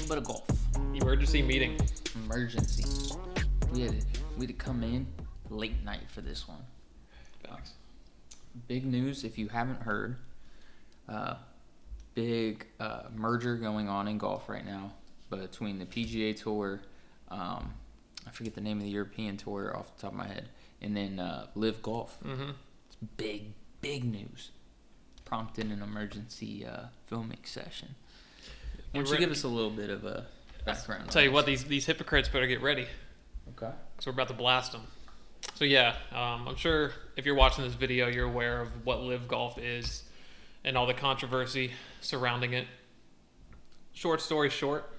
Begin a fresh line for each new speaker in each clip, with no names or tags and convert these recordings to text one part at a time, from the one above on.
bit of golf.
Emergency meeting.
Emergency. We had to come in late night for this one.
Thanks.
Big news, if you haven't heard. Big merger going on in golf right now between the PGA Tour, I forget the name of the European Tour off the top of my head, and then LIV Golf.
Mm-hmm.
It's big news. Prompted an emergency filming session. Why don't you give us a little bit of a background?
I'll tell you what, these hypocrites better get ready.
Okay.
Because we're about to blast them. So yeah, I'm sure if you're watching this video, you're aware of what LIV Golf is and all the controversy surrounding it. Short story short,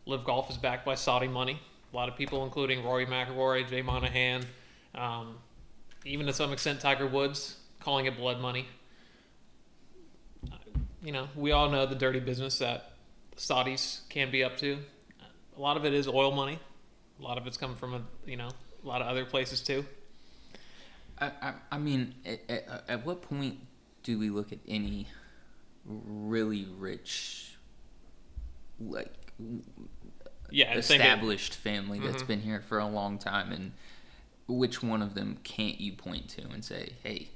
LIV Golf is backed by Saudi money. A lot of people, including Rory McIlroy, Jay Monahan, even to some extent Tiger Woods, calling it blood money. We all know the dirty business that Saudis can be up to. A lot of it is oil money. A lot of it's coming from a lot of other places too.
I mean, at what point do we look at any really rich, established family that's been here for a long time, and which one of them can't you point to and say, hey,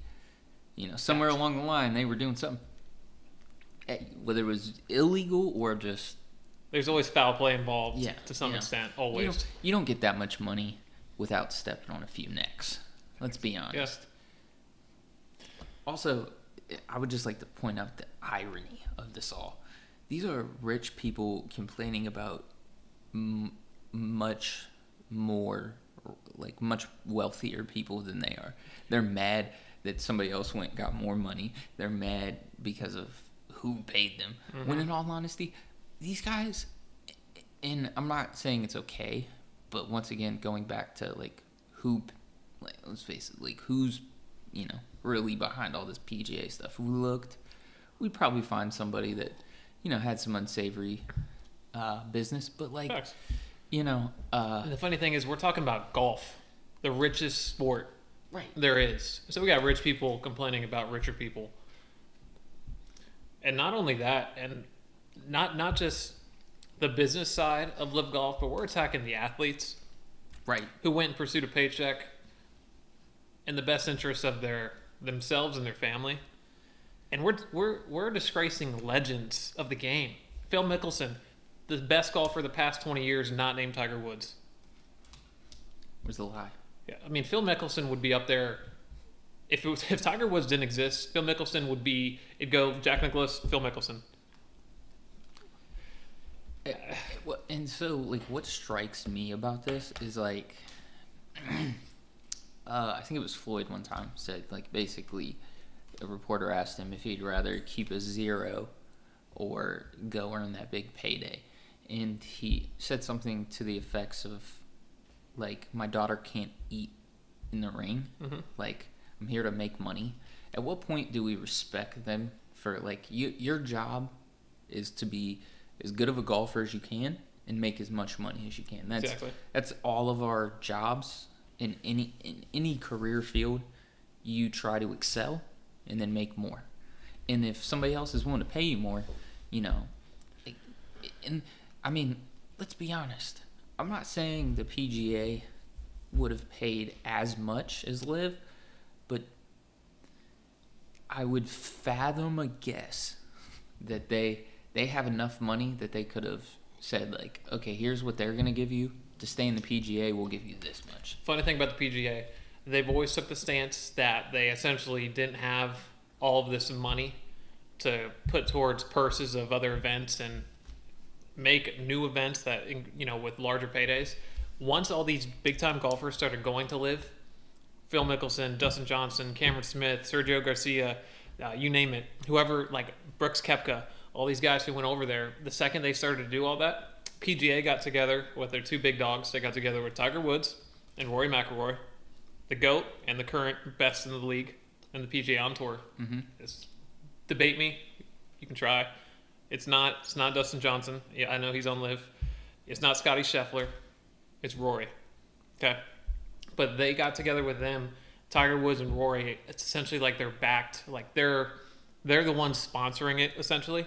somewhere along the line they were doing something, whether it was illegal or just...
There's always foul play involved to some extent, always.
You don't get that much money without stepping on a few necks. Let's be honest.
Yes.
Also, I would just like to point out the irony of this all. These are rich people complaining about much wealthier people than they are. They're mad that somebody else went and got more money. They're mad because of who paid them. Mm-hmm. When in all honesty, these guys, and I'm not saying it's okay, but once again, going back to let's face it, who's, really behind all this PGA stuff. If we looked, we'd probably find somebody that, had some unsavory business, but
Facts.
And
the funny thing is, we're talking about golf, the richest sport there is. So we got rich people complaining about richer people. And not only that, and not just the business side of LIV Golf, but we're attacking the athletes, who went and pursued a paycheck in the best interests of themselves and their family, and we're disgracing legends of the game. Phil Mickelson, the best golfer the past 20 years, not named Tiger Woods.
Where's the lie?
Yeah, I mean, Phil Mickelson would be up there. If Tiger Woods didn't exist, Phil Mickelson would be. It'd go Jack Nicklaus, Phil Mickelson.
And so, what strikes me about this is, I think it was Floyd one time said, basically, a reporter asked him if he'd rather keep a zero or go earn that big payday. And he said something to the effects of, my daughter can't eat in the rain. Mm-hmm. I'm here to make money. At what point do we respect them for, your job is to be as good of a golfer as you can and make as much money as you can. That's all of our jobs in any career field. You try to excel and then make more. And if somebody else is willing to pay you more, and I mean, let's be honest. I'm not saying the PGA would have paid as much as LIV, but I would fathom a guess that they have enough money that they could have said, okay, here's what they're going to give you. To stay in the PGA, we'll give you this much.
Funny thing about the PGA, they've always took the stance that they essentially didn't have all of this money to put towards purses of other events and make new events that, with larger paydays. Once all these big-time golfers started going to LIV, Phil Mickelson, Dustin Johnson, Cameron Smith, Sergio Garcia, you name it, whoever, Brooks Koepka, all these guys who went over there, the second they started to do all that, PGA got together with their two big dogs. They got together with Tiger Woods and Rory McIlroy, the GOAT and the current best in the league and the PGA on tour. Mm-hmm. Debate me, you can try. It's not Dustin Johnson. Yeah, I know he's on LIV. It's not Scotty Scheffler. It's Rory. Okay, but they got together with them, Tiger Woods and Rory. It's essentially they're backed. They're the ones sponsoring it essentially.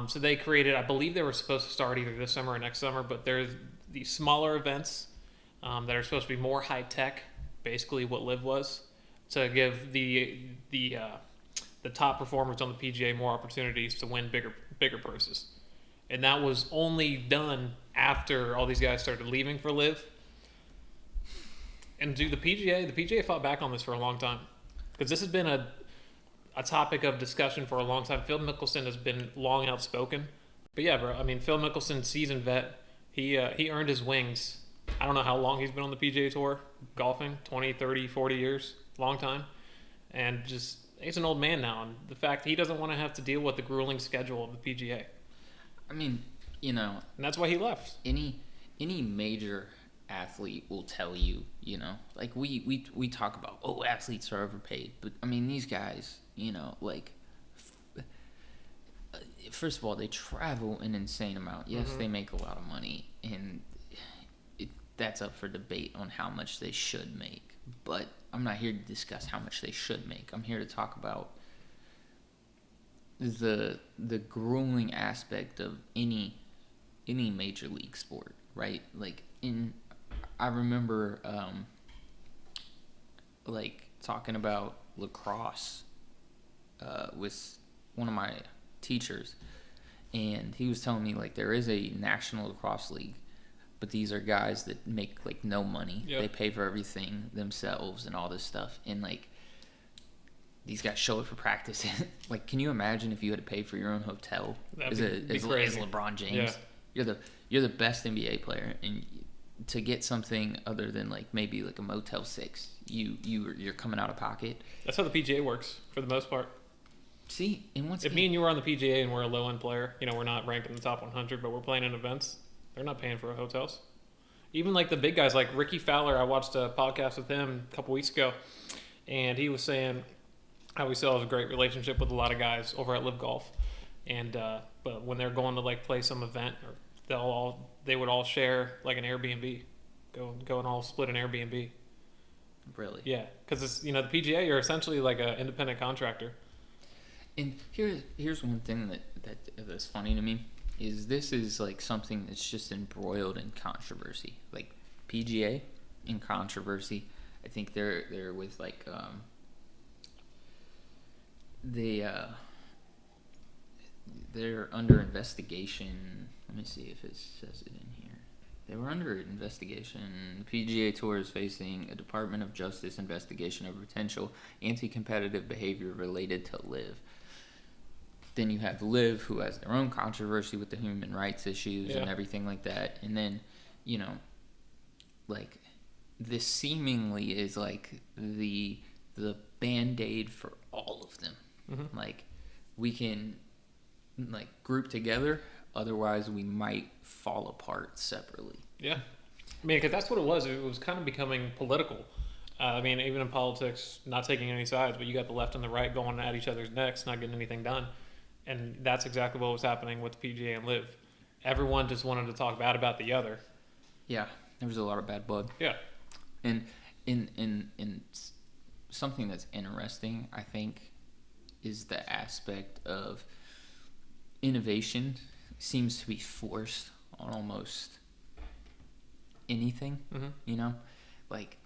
So they created, I believe they were supposed to start either this summer or next summer, but there's these smaller events that are supposed to be more high tech, basically what LIV was, to give the top performers on the PGA more opportunities to win bigger purses. And that was only done after all these guys started leaving for LIV. And the PGA fought back on this for a long time, because this has been a topic of discussion for a long time. Phil Mickelson has been long outspoken. But yeah, bro, I mean, Phil Mickelson, seasoned vet, he earned his wings. I don't know how long he's been on the PGA Tour golfing, 20, 30, 40 years, long time. And just, he's an old man now. And the fact he doesn't want to have to deal with the grueling schedule of the PGA.
I mean, you know,
And that's why he left.
any major athlete will tell you, you know, like we talk about, oh, athletes are overpaid, but I mean, these guys, you know, like, first of all, they travel an insane amount. Yes, they make a lot of money, and that's up for debate on how much they should make. But I'm not here to discuss how much they should make. I'm here to talk about the grueling aspect of any major league sport, right? Like, I remember like talking about lacrosse with one of my teachers, and he was telling me, like, there is a national lacrosse league, but these are guys that make like no money.
Yep.
They pay for everything themselves and all this stuff, and like, these guys show up for practice. Like, can you imagine if you had to pay for your own hotel as LeBron James?
Yeah.
You're the best NBA player, and to get something other than like maybe like a Motel 6, you're coming out of pocket.
That's how the PGA works for the most part.
See, and once
If me and you were on the PGA and we're a low-end player, you know, we're not ranked in the top 100, but we're playing in events, they're not paying for hotels. Even like the big guys, like Ricky Fowler, I watched a podcast with him a couple weeks ago, and he was saying how he still has a great relationship with a lot of guys over at LIV Golf. And but when they're going to like play some event, or they would all share like an Airbnb, go and all split an Airbnb.
Really?
Yeah, because it's, you know, the PGA, you're essentially like an independent contractor.
And here's one thing that's funny to me is this is like something that's just embroiled in controversy. Like, PGA in controversy. I think they're with like they're under investigation. Let me see if it says it in here. They were under investigation. The PGA Tour is facing a Department of Justice investigation of potential anti-competitive behavior related to LIV. Then you have LIV, who has their own controversy with the human rights issues and everything like that. And then, you know, like, this seemingly is like the Band-Aid for all of them.
Mm-hmm.
Like, we can like group together, otherwise we might fall apart separately.
Yeah. I mean, because that's what it was. It was kind of becoming political. I mean, even in politics, not taking any sides, but you got the left and the right going at each other's necks, not getting anything done. And that's exactly what was happening with the PGA and LIV. Everyone just wanted to talk bad about the other.
Yeah, there was a lot of bad blood.
Yeah.
And in something that's interesting, I think, is the aspect of innovation seems to be forced on almost anything.
Mm-hmm.
You know, like,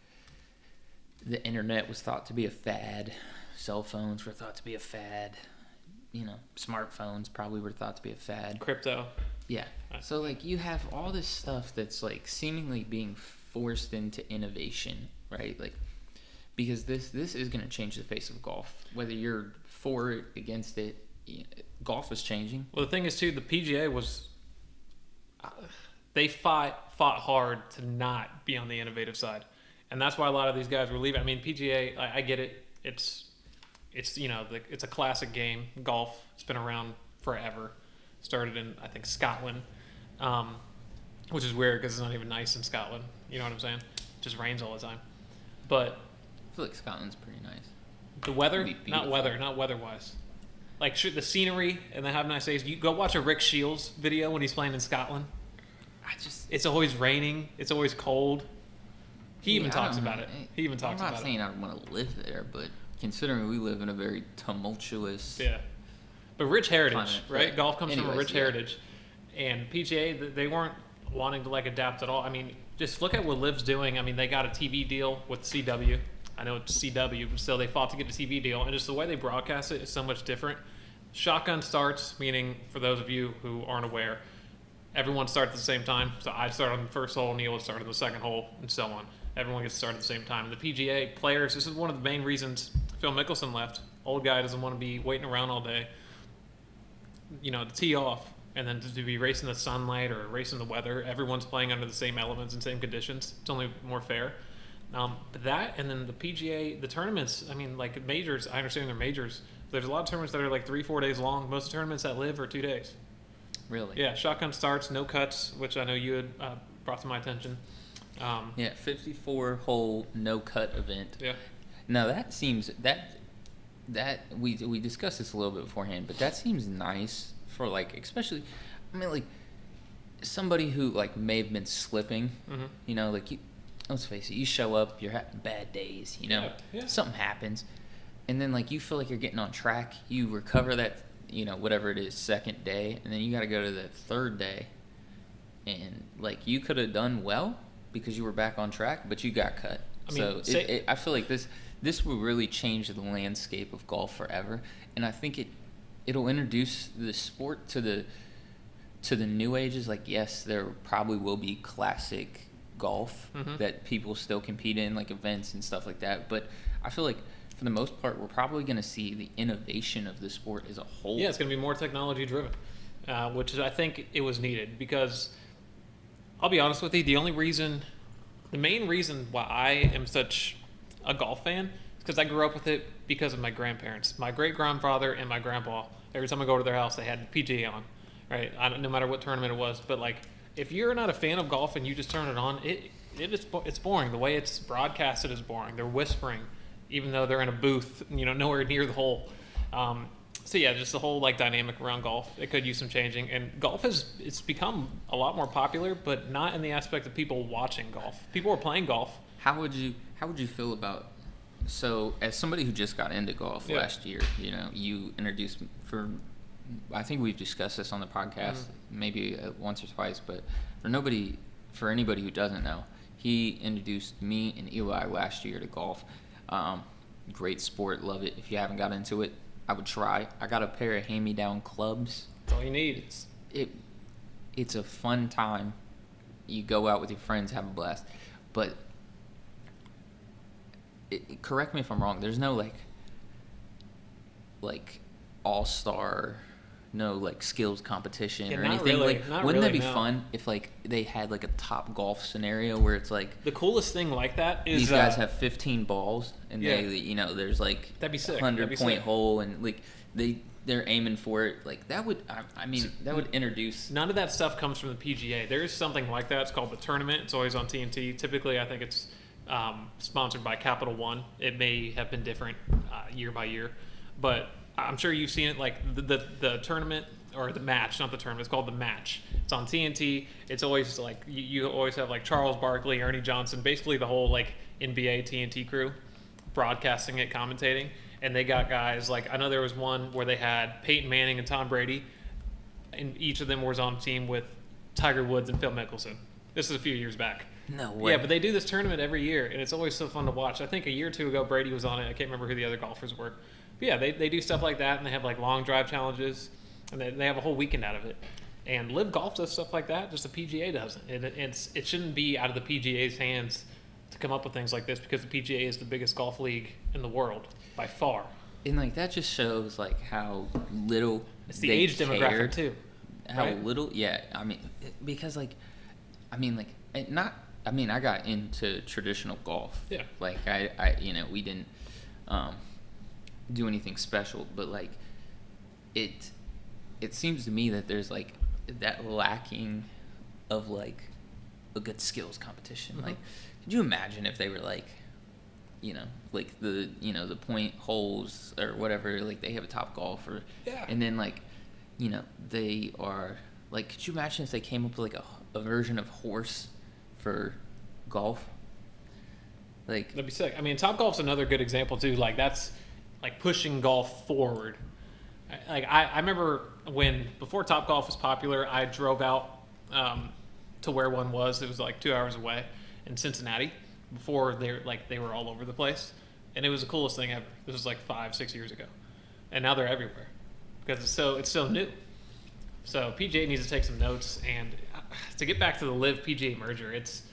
the internet was thought to be a fad, cell phones were thought to be a fad, you know, smartphones probably were thought to be a fad,
Crypto.
yeah. So like, you have all this stuff that's like seemingly being forced into innovation, right? Like, because this is going to change the face of golf, whether you're for it, against it. Golf is changing.
Well, the thing is, too, the PGA was... they fought hard to not be on the innovative side. And that's why a lot of these guys were leaving. I mean, PGA, I get it. It's you know, it's a classic game, golf. It's been around forever. Started in, I think, Scotland, which is weird because it's not even nice in Scotland. You know what I'm saying? It just rains all the time. But
I feel like Scotland's pretty nice.
the weather,
Pretty
not weather-wise. Like, the scenery and the have nice days. You go watch a Rick Shields video when he's playing in Scotland. It's always raining. It's always cold. He even talks about it. He even talks about it.
I'm not saying I want to live there, but considering we live in a very tumultuous
but rich heritage,
Climate,
right?
right.
Golf comes from a
Anyways,
rich
yeah.
heritage, and PGA they weren't wanting to like adapt at all. I mean, just look at what LIV's doing. I mean, they got a TV deal with CW. I know it's CW, but still they fought to get a TV deal, and just the way they broadcast it is so much different. Shotgun starts, meaning for those of you who aren't aware, everyone starts at the same time. So I start on the first hole, Neil would start on the second hole, and so on. Everyone gets started at the same time. The PGA players, this is one of the main reasons Phil Mickelson left. Old guy doesn't want to be waiting around all day, to tee off, and then to be racing the sunlight or racing the weather. Everyone's playing under the same elements and same conditions. It's only more fair. But that, and then the PGA, the tournaments, I mean, like majors, I understand they're majors. There's a lot of tournaments that are like 3-4 days long. Most tournaments that LIV are 2 days.
Really?
Yeah, shotgun starts, no cuts, which I know you had brought to my attention.
54-hole no-cut event.
Yeah.
Now, that seems, that we discussed this a little bit beforehand, but that seems nice for, like, especially, I mean, like, somebody who, like, may have been slipping, like, let's face it, you show up, you're having bad days,
Yeah.
something happens, and then, like, you feel like you're getting on track, you recover that, whatever it is, second day, and then you got to go to that third day, and, like, you could have done well because you were back on track, but you got cut.
I mean,
I feel like this will really change the landscape of golf forever, and I think it'll introduce the sport to the new ages. Like, yes, there probably will be classic golf that people still compete in, like events and stuff like that, but I feel like for the most part we're probably going to see the innovation of the sport as a whole.
Yeah, it's going to be more technology driven, which is, I think it was needed, because I'll be honest with you, the main reason why I am such a golf fan is because I grew up with it because of my grandparents. My great-grandfather and my grandpa, every time I go to their house, they had PGA on, right? No matter what tournament it was. But, like, if you're not a fan of golf and you just turn it on, it's boring. The way it's broadcasted is boring. They're whispering, even though they're in a booth, nowhere near the hole. So yeah, just the whole like dynamic around golf, it could use some changing. And golf it's become a lot more popular, but not in the aspect of people watching golf. People are playing golf.
How would you feel about, so as somebody who just got into golf last year, you introduced I think we've discussed this on the podcast maybe once or twice, but for anybody who doesn't know, he introduced me and Eli last year to golf. Great sport, love it. If you haven't got into it, I would try. I got a pair of hand-me-down clubs.
That's all you need.
It's a fun time. You go out with your friends, have a blast. But correct me if I'm wrong. There's no like all-star, no like skills competition or
not
anything.
really.
Like,
Not
wouldn't
really,
that be
no.
fun if like they had like a top golf scenario where it's like
The coolest thing like that is
these guys have 15 balls and they there's like
That'd be sick.
100-point hole and like they're aiming for it. Like that would that would introduce.
None of that stuff comes from the PGA. There is something like that. It's called the tournament. It's always on TNT. Typically, I think it's sponsored by Capital One. It may have been different year by year, but I'm sure you've seen it. Like the tournament or the match, not the tournament. It's called the match. It's on TNT. It's always like you always have like Charles Barkley, Ernie Johnson, basically the whole like NBA TNT crew broadcasting it, commentating. And they got guys like, I know there was one where they had Peyton Manning and Tom Brady, and each of them was on a team with Tiger Woods and Phil Mickelson. This is a few years back.
No way.
Yeah, but they do this tournament every year, and it's always so fun to watch. I think a year or two ago, Brady was on it. I can't remember who the other golfers were. But yeah, they do stuff like that, and they have like long drive challenges, and they have a whole weekend out of it. And LIV Golf does stuff like that, just the PGA doesn't. It shouldn't be out of the PGA's hands to come up with things like this, because the PGA is the biggest golf league in the world by far.
And like that just shows like how little
It's the
they
age demographic
cared,
too.
How
right?
little, yeah. I mean, because like, I got into traditional golf.
Yeah.
Like we didn't do anything special, but like it seems to me that there's like that lacking of like a good skills competition. Like, could you imagine if they were like, like the point holes or whatever, like they have a top golfer, and then like, they are like, could you imagine if they came up with like a version of horse for golf? Like,
That'd be sick. I mean, Top Golf's another good example too. Like that's like pushing golf forward. I remember before Topgolf was popular, I drove out to where one was. It was like 2 hours away in Cincinnati before they were all over the place, and it was the coolest thing ever. This was like 5-6 years ago, and now they're everywhere because it's so new. So PGA needs to take some notes, and to get back to the LIV PGA merger, it's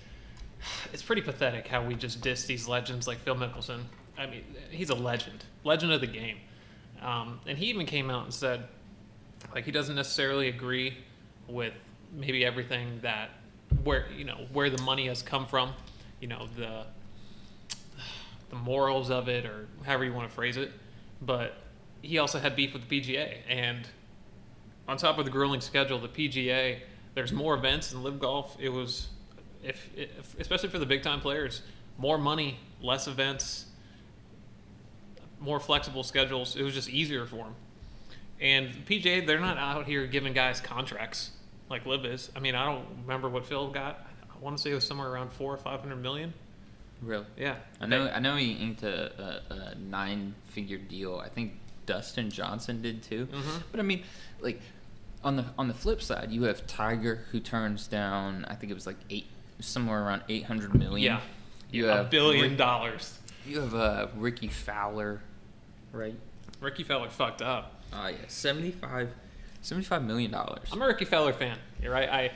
pretty pathetic how we just diss these legends like Phil Mickelson. I mean, he's a legend of the game, and he even came out and said, like, he doesn't necessarily agree with maybe everything that where the money has come from, the morals of it, or however you want to phrase it, but he also had beef with the PGA, and on top of the grueling schedule, the PGA, there's more events than LIV Golf. It was, especially for the big time players, more money, less events, more flexible schedules. It was just easier for them. And PGA, they're not out here giving guys contracts like LIV is. I mean, I don't remember what Phil got. I want to say it was somewhere around $400 or $500 million.
Really?
Yeah.
I know he inked a 9-figure deal. I think Dustin Johnson did too.
Mm-hmm.
But I mean, like, on the flip side, you have Tiger, who turns down, I think it was like somewhere around $800 million.
Yeah.
You have
$1 billion.
You have Ricky Fowler, right?
Ricky Fowler fucked up.
Oh yeah, $75 million.
I'm a Ricky Fowler fan. You're right.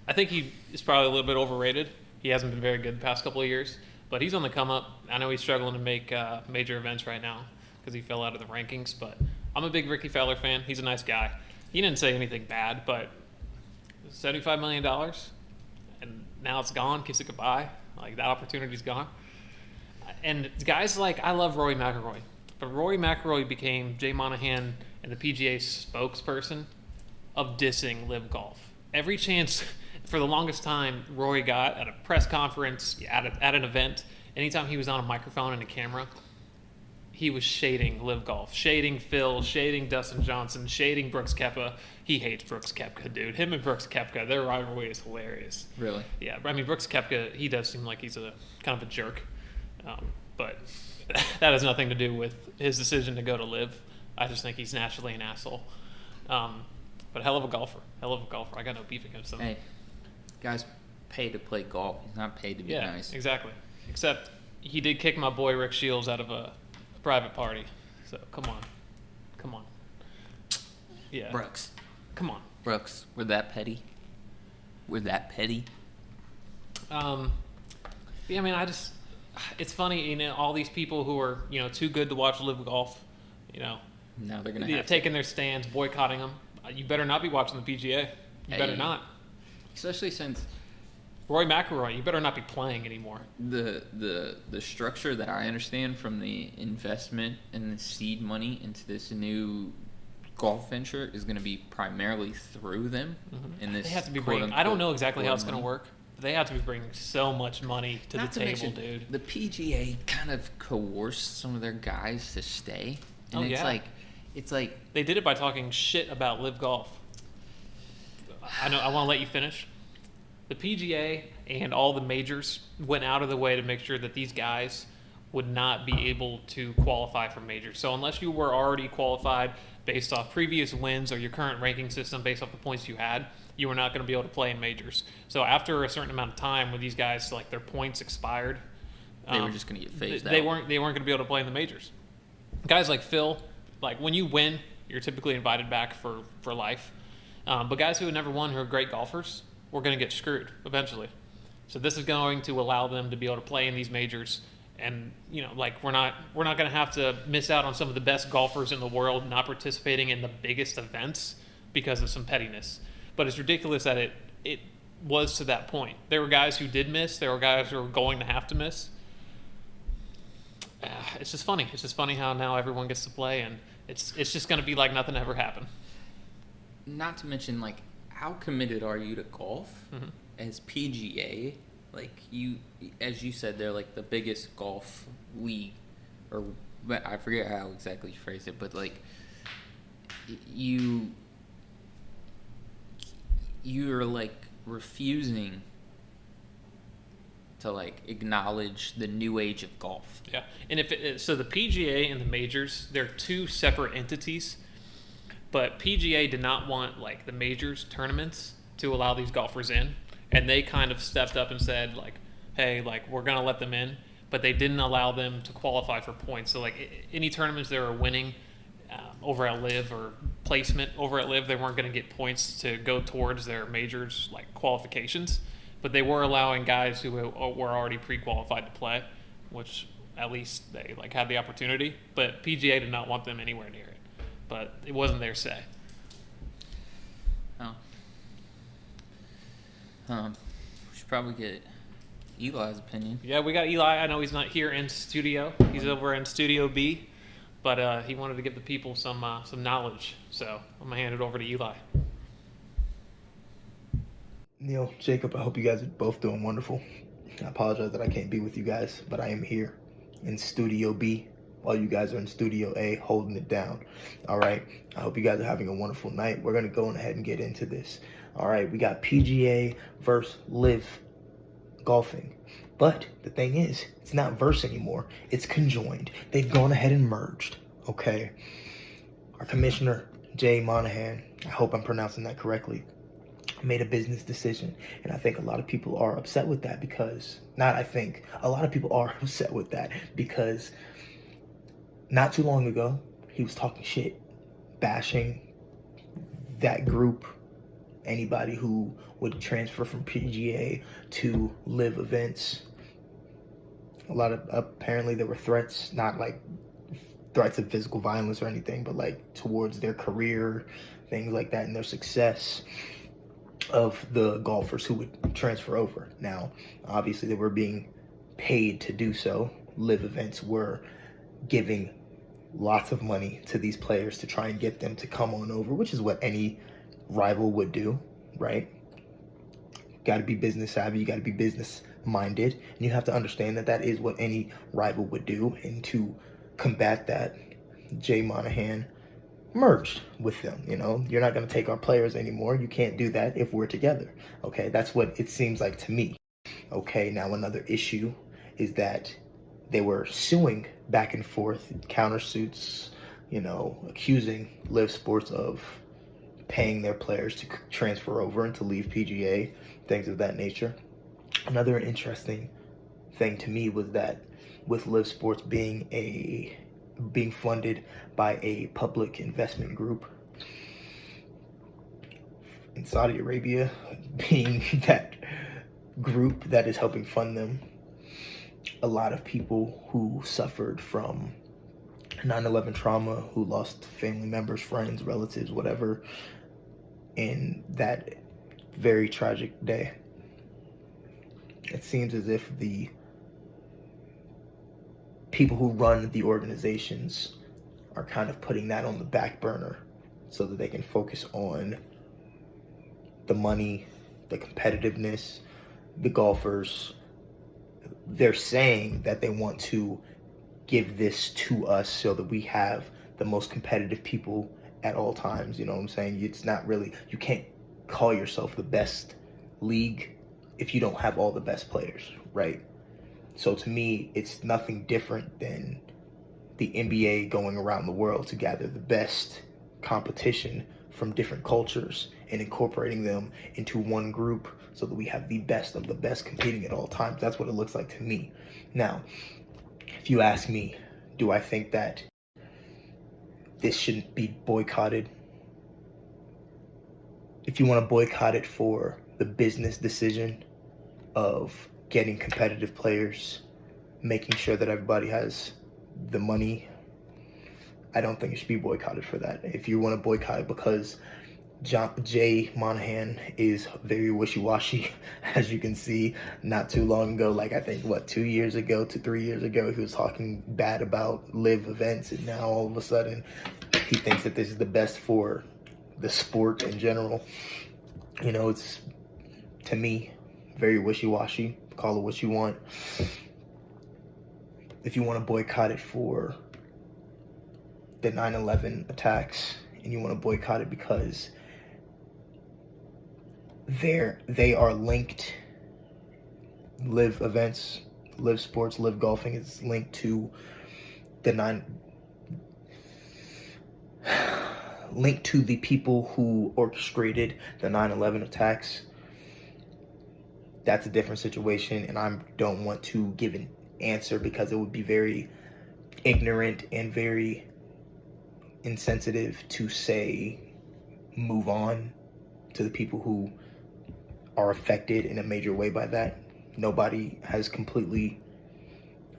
I think he is probably a little bit overrated. He hasn't been very good the past couple of years, but he's on the come up. I know he's struggling to make major events right now because he fell out of the rankings, but I'm a big Ricky Fowler fan. He's a nice guy. He didn't say anything bad, but $75 million, and now it's gone. Kiss it goodbye. Like, that opportunity's gone. And guys like, I love Rory McIlroy, but Rory McIlroy became Jay Monahan and the PGA spokesperson of dissing LIV Golf. Every chance, for the longest time, Rory got at a press conference, at an event, anytime he was on a microphone and a camera, he was shading LIV Golf, shading Phil, shading Dustin Johnson, shading Brooks Koepka. He hates Brooks Koepka, dude. Him and Brooks Koepka, their rivalry is hilarious.
Really?
Yeah, I mean, Brooks Koepka, he does seem like he's a kind of a jerk, but that has nothing to do with his decision to go to LIV. I just think he's naturally an asshole. But hell of a golfer. I got no beef against him.
Hey, guys pay to play golf. He's not paid to be nice.
Yeah, exactly. Except he did kick my boy Rick Shields out of a private party. So come on. Yeah.
Brooks.
Come on.
Brooks, we're that petty.
Yeah, I mean, it's funny, all these people who are, too good to watch LIV Golf,
now they're going to have
taking their stands, boycotting them. You better not be watching the PGA. You better not.
Especially since
Rory McIlroy, you better not be playing anymore.
The structure that I understand from the investment and the seed money into this new golf venture is going to be primarily through them.
Mm-hmm.
In this,
they have to be bringing. I don't know exactly how it's going to work. But they have to be bringing so much money to the table, dude.
The PGA kind of coerced some of their guys to stay, and it's like
they did it by talking shit about LIV Golf. I want to let you finish. The PGA and all the majors went out of the way to make sure that these guys would not be able to qualify for majors. So unless you were already qualified based off previous wins or your current ranking system based off the points you had, you were not going to be able to play in majors. So after a certain amount of time when these guys, like, their points expired,
they were just going to get phased out.
They weren't going to be able to play in the majors. Guys like Phil, like, when you win, you're typically invited back for life. But guys who have never won, who are great golfers, we're going to get screwed eventually. So this is going to allow them to be able to play in these majors, and we're not going to have to miss out on some of the best golfers in the world not participating in the biggest events because of some pettiness. But it's ridiculous that it was to that point. There were guys who did miss. There were guys who were going to have to miss. It's just funny. It's just funny how now everyone gets to play, and it's just going to be like nothing ever happened.
Not to mention, like, how committed are you to golf as PGA? Like, as you said, they're like the biggest golf league, or I forget how exactly you phrased it, but like you're like refusing to like acknowledge the new age of golf.
Yeah, and so the PGA and the majors, they're two separate entities, But PGA did not want like the majors tournaments to allow these golfers in, and they kind of stepped up and said like, hey, like we're gonna let them in, but they didn't allow them to qualify for points. So like any tournaments they were winning over at LIV or placement over at LIV, they weren't going to get points to go towards their majors like qualifications, but they were allowing guys who were already pre-qualified to play, which at least they like had the opportunity. But PGA did not want them anywhere near it, but it wasn't their say.
Oh. We should probably get Eli's opinion.
Yeah, we got Eli. I know he's not here in studio. He's over in Studio B, but he wanted to give the people some knowledge. So I'm gonna hand it over to Eli.
Neil, Jacob, I hope you guys are both doing wonderful. I apologize that I can't be with you guys, but I am here in Studio B while you guys are in Studio A holding it down. All right, I hope you guys are having a wonderful night. We're going to go ahead and get into this. All right, we got PGA versus LIV golfing. But the thing is, it's not verse anymore. It's conjoined. They've gone ahead and merged, okay? Our commissioner, Jay Monahan, I hope I'm pronouncing that correctly, made a business decision. And I think a lot of people are upset with that because, a lot of people are upset with that because not too long ago, he was talking shit, bashing that group, anybody who would transfer from PGA to LIV events. Apparently there were threats, not like threats of physical violence or anything, but like towards their career, things like that, and their success of the golfers who would transfer over. Now, obviously they were being paid to do so. LIV events were giving lots of money to these players to try and get them to come on over, which is what any rival would do, right? Got to be business savvy, you got to be business minded, and you have to understand that that is what any rival would do. And to combat that, Jay Monahan merged with them. You know, you're not going to take our players anymore. You can't do that if we're together. Okay, that's what it seems like to me. Okay, now another issue is that they were suing back and forth, countersuits, you know, accusing LIV Sports of paying their players to transfer over and to leave PGA, things of that nature. Another interesting thing to me was that with LIV Sports being funded by a public investment group, in Saudi Arabia being that group that is helping fund them, a lot of people who suffered from 9/11 trauma, who lost family members, friends, relatives, whatever, in that very tragic day. It seems as if the people who run the organizations are kind of putting that on the back burner so that they can focus on the money, the competitiveness, the golfers. They're saying that they want to give this to us so that we have the most competitive people at all times. You know what I'm saying? It's not really, you can't call yourself the best league if you don't have all the best players, right? So to me, it's nothing different than the NBA going around the world to gather the best competition from different cultures and incorporating them into one group so that we have the best of the best competing at all times. That's what it looks like to me. Now, if you ask me, do I think that this shouldn't be boycotted? If you want to boycott it for the business decision of getting competitive players, making sure that everybody has the money, I don't think it should be boycotted for that. If you want to boycott it because Jay Monahan is very wishy-washy, as you can see, not too long ago, like I think, 2 years ago to 3 years ago, he was talking bad about LIV events, and now all of a sudden he thinks that this is the best for the sport in general. You know, it's, to me, very wishy-washy. Call it what you want. If you want to boycott it for the 9/11 attacks, and you want to boycott it because they are linked, LIV events, LIV Sports, LIV Golfing is linked to the linked to the people who orchestrated the 9/11 attacks, that's a different situation, and I don't want to give an answer because it would be very ignorant and very insensitive to say move on to the people who are affected in a major way by that. Nobody has completely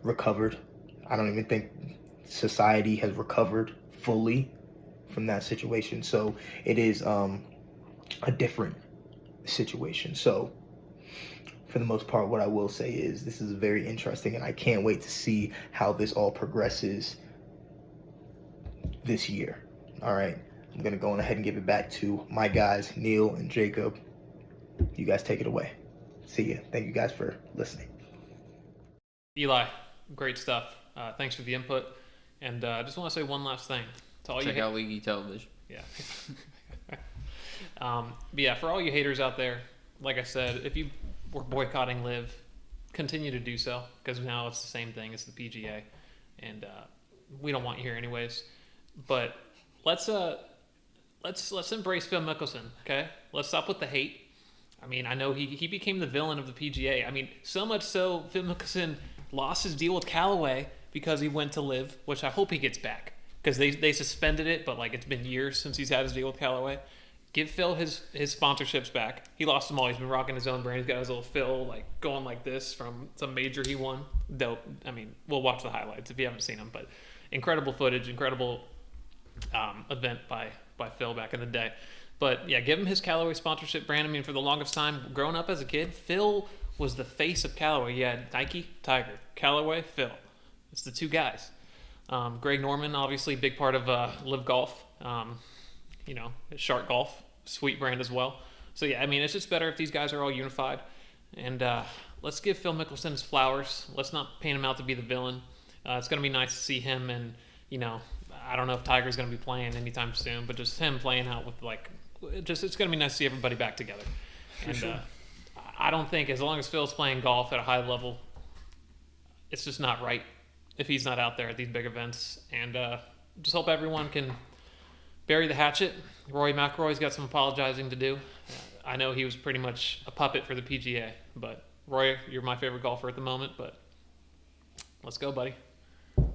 recovered. I don't even think society has recovered fully from that situation. So it is a different situation. So for the most part, what I will say is this is very interesting, and I can't wait to see how this all progresses this year. All right, I'm going to go on ahead and give it back to my guys, Neil and Jacob. You guys take it away. See ya. Thank you guys for listening.
Eli, great stuff. Thanks for the input. And I just want to say one last thing. To all
Check out League Television.
Yeah. But yeah, for all you haters out there, like I said, if you were boycotting LIV, continue to do so, because now it's the same thing as the PGA, and we don't want you here anyways. But let's embrace Phil Mickelson, okay? Let's stop with the hate. I mean, I know he became the villain of the PGA. I mean, so much so Phil Mickelson lost his deal with Callaway because he went to LIV, which I hope he gets back, because they suspended it, but like it's been years since he's had his deal with Callaway. Give Phil his sponsorships back. He lost them all. He's been rocking his own brand. He's got his little Phil like going like this from some major he won. Dope. I mean, we'll watch the highlights if you haven't seen them, but incredible footage, incredible event by Phil back in the day. But yeah, give him his Callaway sponsorship brand. I mean, for the longest time, growing up as a kid, Phil was the face of Callaway. You had Nike, Tiger, Callaway, Phil. It's the two guys. Greg Norman, obviously, big part of LIV Golf. Shark Golf, sweet brand as well. So yeah, I mean, it's just better if these guys are all unified. And let's give Phil Mickelson his flowers. Let's not paint him out to be the villain. It's going to be nice to see him, and I don't know if Tiger's going to be playing anytime soon, but just him playing out with it's going to be nice to see everybody back together. And sure. I don't think, as long as Phil's playing golf at a high level, it's just not right if he's not out there at these big events. And just hope everyone can bury the hatchet. Rory McIlroy's got some apologizing to do. I know he was pretty much a puppet for the PGA, but Roy, you're my favorite golfer at the moment, but let's go, buddy.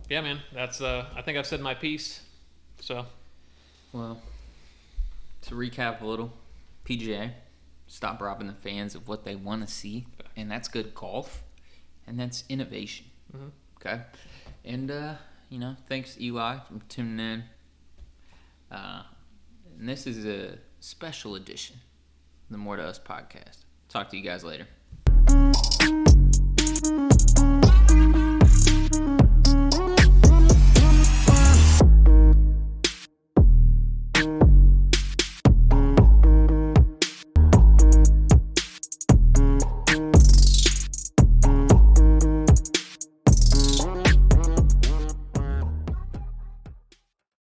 Yeah, man, that's I think I've said my piece. So,
well, to recap a little, PGA, stop robbing the fans of what they want to see, and that's good golf, and that's innovation. Mm-hmm. Okay, and thanks Eli for tuning in. And this is a special edition of the More to Us podcast. Talk to you guys later.